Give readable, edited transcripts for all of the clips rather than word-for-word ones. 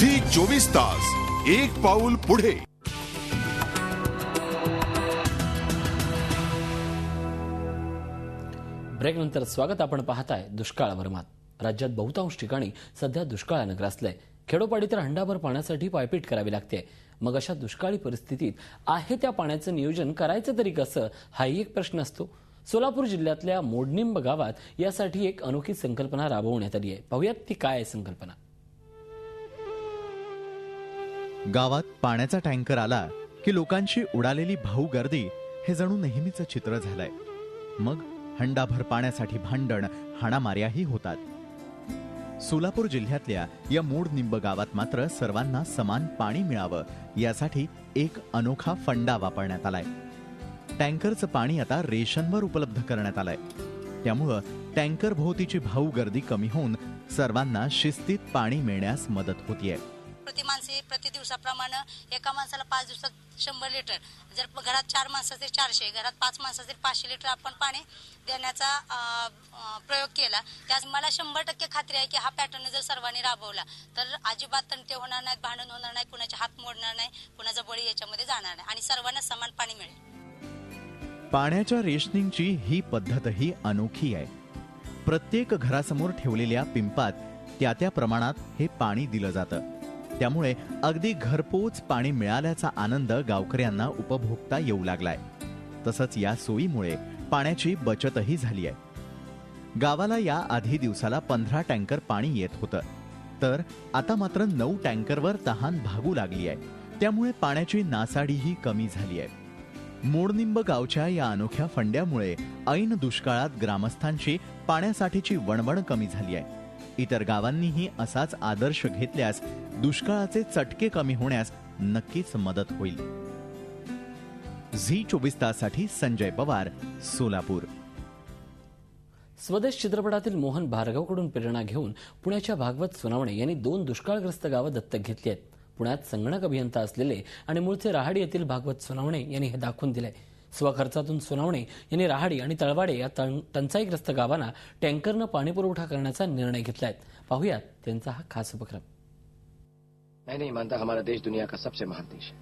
Zee 24 तास, एक पाऊल पुढे. ब्रेक नंतर स्वागत. आपण पाहताय दुष्काळावर मात. राज्यात बहुतांश ठिकाणी सध्या दुष्काळानं ग्रासलंय. खेडोपाडी तर हंडाभर पाण्यासाठी पायपीट करावी लागते. मग अशा दुष्काळी परिस्थितीत आहे त्या पाण्याचं नियोजन करायचं तरी कसं, हाही एक प्रश्न असतो. सोलापूर जिल्ह्यातल्या मोडनिंब गावात यासाठी एक अनोखी संकल्पना राबवण्यात आली आहे. पाहूयात ती काय आहे संकल्पना. गावात पाण्याचा टँकर आला की लोकांची उडालेली भाऊ गर्दी हे जणू नेहमीचं चित्र झालंय. मग हंडाभर पाण्यासाठी भांडण, हाणामार्याही होतात. सोलापूर जिल्ह्यातल्या या मोडनिंब गावात मात्र सर्वांना समान पाणी मिळावं यासाठी एक अनोखा फंडा वापरण्यात आलाय. टँकरचं पाणी आता रेशनवर उपलब्ध करण्यात आलंय. त्यामुळं टँकर भोवतीची भाऊ गर्दी कमी होऊन सर्वांना शिस्तीत पाणी मिळण्यास मदत होतीये. प्रति माणसे प्रति दिवसाप्रमाणे एका माणसाला 5 दिवसात 100 लिटर, जर घरात 4 माणसं असतील 400, घरात 5 माणसं असतील 500 लिटर आपण पाणी देण्याचा प्रयोग केला. त्यास मला 100% खात्री आहे की हा पॅटर्न जर सर्वांनी राबवला तर अजिबात तंटे होणार नाहीत, भांडण होणार नाही, कुणाचे हात मोडणार नाही, कुणाचा बळी याच्यामध्ये जाणार नाही आणि सर्वांना समान पाणी मिळेल. पाण्याच्या रेशनिंगची ही पद्धतही अनोखी आहे. प्रत्येक घरासमोर ठेवलेल्या पिंपात त्या प्रमाणात हे पाणी दिलं जातं. त्यामुळे अगदी घरपोच पाणी मिळाल्याचा आनंद गावकऱ्यांना उपभोगता येऊ लागलाय. तसंच या सोयीमुळे पाण्याची बचतही झाली आहे. गावाला या आधी दिवसाला 15 टँकर पाणी येत होतं, तर आता मात्र 9 टँकरवर तहान भागू लागली आहे. त्यामुळे पाण्याची नासाडीही कमी झाली आहे. मोडनिंब गावच्या या अनोख्या फंड्यामुळे ऐन दुष्काळात ग्रामस्थांची पाण्यासाठीची वणवण कमी झाली आहे. इतर गावांनीही असाच आदर्श घेतल्यास दुष्काळाचे चटके कमी होण्यास नक्कीच मदत होईल. झी 24 ताससाठी संजय पवार, सोलापूर. स्वदेश चित्रपटातील मोहन भार्गवकडून प्रेरणा घेऊन पुण्याच्या भागवत सोनावणे यांनी 2 दुष्काळग्रस्त गावं दत्तक घेतली आहेत. पुण्यात संगणक अभियंता असलेले आणि मूळचे राहाडी येथील भागवत सोनावणे यांनी हे दाखवून दिले. स्वखर्चातून सोनावणे यांनी राहाडी आणि तळवाडे या टंचाईग्रस्त गावांना टँकरनं पाणी पुरवठा करण्याचा निर्णय घेतलाय. पाहूयात त्यांचा हा खास उपक्रम. मैं नहीं मानता हमारा देश दुनिया का सबसे महान देश है.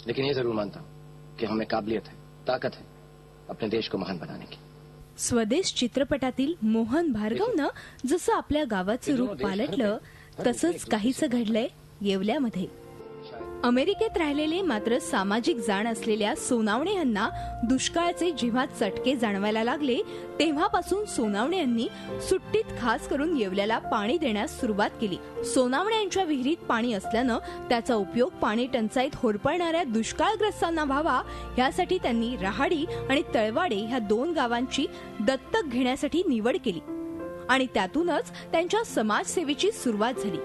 लेकिन ये जरूर मानता हूं कि हमें काबिलियत है, ताकत है अपने देश को महान बनाने की. स्वदेश चित्रपटातील मोहन भार्गवनं जसं आपल्या गावाचं रूप पालटलं तसंच काहीच घडलंय येवल्यामध्ये. अमेरिकेत राहिलेले मात्र सामाजिक जाण असलेल्या सोनावणे यांना दुष्काळाचे जेव्हा चटके जाणवायला लागले तेव्हापासून सोनावणे यांनी सुट्टीत खास करून येवल्याला पाणी देण्यास सुरुवात केली. सोनावणे यांच्या विहिरीत पाणी असल्यानं त्याचा उपयोग पाणी टंचाईत होरपळणाऱ्या दुष्काळग्रस्तांना व्हावा यासाठी त्यांनी राहाडी आणि तळवाडे ह्या 2 गावांची दत्तक घेण्यासाठी निवड केली आणि त्यातूनच त्यांच्या समाजसेवेची सुरुवात झाली.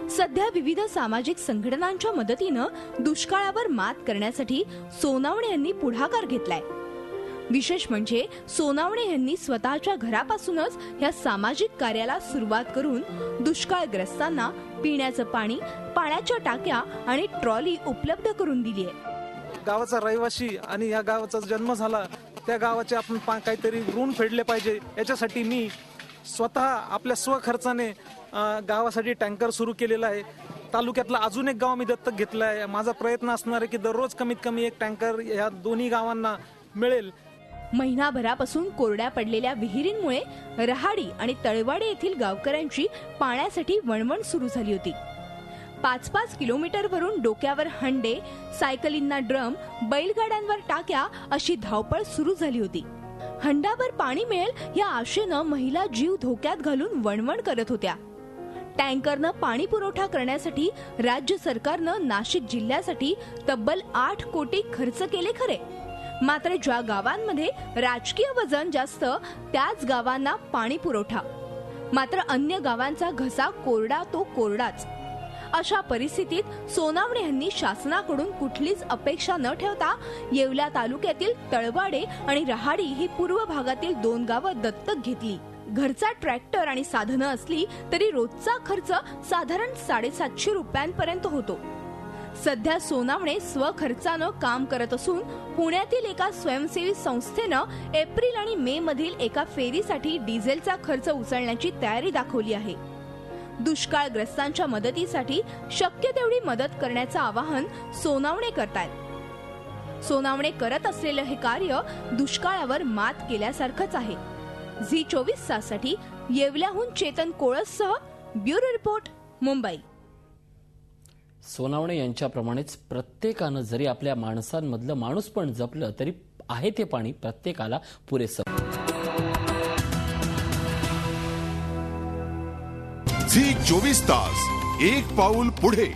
सध्या विविध सामाजिक संघटनांच्या मदतीनं दुष्काळावर मात करण्यासाठी सोनावणे यांनी पुढाकार घेतलाय. विशेष म्हणजे सोनावणे यांनी स्वतःच्या घरापासूनच या सामाजिक कार्याला सुरुवात करून दुष्काळग्रस्तांना पिण्याचं पाणी, पाण्याच्या टाक्या आणि ट्रॉली उपलब्ध करून दिली आहे. गावाचा रहिवासी आणि या गावाचा जन्म झाला, त्या गावाचे आपण काहीतरी ऋण फेडले पाहिजे. याच्यासाठी मी स्वतः आपल्या स्वखर्चाने गावासाठी टँकर सुरू केलेला आहे. तालुक्यातला अजून एक गाव मी दत्तक घेतलं आहे. माझा प्रयत्न असणार आहे की दररोज कमीत कमी एक टँकर या दोन्ही गावांना मिळेल. महिनाभरापासून कोरड्या पडलेल्या विहिरींमुळे रहाडी आणि तळवाडे येथील गावकऱ्यांची पाण्यासाठी वणवण सुरू झाली होती. 5-5 किलोमीटरवरून डोक्यावर हंडे, सायकलींना ड्रम, बैलगाड्यांवर टाक्या अशी धावपळ सुरू झाली होती. हंडाभर पाणी मिळेल या आशेनं महिला जीव धोक्यात घालून वणवण करत होत्या. टँकरनं पाणी पुरवठा करण्यासाठी राज्य सरकारनं नाशिक जिल्ह्यासाठी तब्बल 8 कोटी खर्च केले खरे, मात्र ज्या गावांमध्ये राजकीय वजन जास्त त्याच गावांना पाणी पुरवठा, मात्र अन्य गावांचा घसा कोरडा तो कोरडाच. अशा परिस्थितीत सोनावणे यांनी शासनाकडून कुठलीच अपेक्षा न ठेवता येवला तालुक्यातील तळवाडे आणि रहाडी ही पूर्व भागातील 2 गावं दत्तक घेतली. घरचा ट्रॅक्टर आणि साधनं असली तरी रोजचा खर्च साधारण 750 रुपयांपर्यंत होतो. सध्या सोनावणे स्वखर्चानं काम करत असून पुण्यातील एका स्वयंसेवी संस्थेनं एप्रिल आणि मे मधील एका फेरीसाठी डिझेलचा खर्च उचलण्याची तयारी दाखवली आहे. दुष्काळग्रस्तांच्या मदतीसाठी शक्य तेवढी मदत करण्याचं आवाहन सोनावणे करतायत. सोनावणे करत असलेलं हे कार्य दुष्काळावर मात केल्यासारखंच आहे. झी24 ताससाठी येवल्याहून चेतन कोळससह ब्युरो रिपोर्ट, मुंबई. सोनावणे यांच्याप्रमाणेच प्रत्येकानं जरी आपल्या माणसांमधलं माणूसपण जपलं तरी आहे ते पाणी प्रत्येकाला पुरेसं. झी 24 तास एक पाऊल पुढे.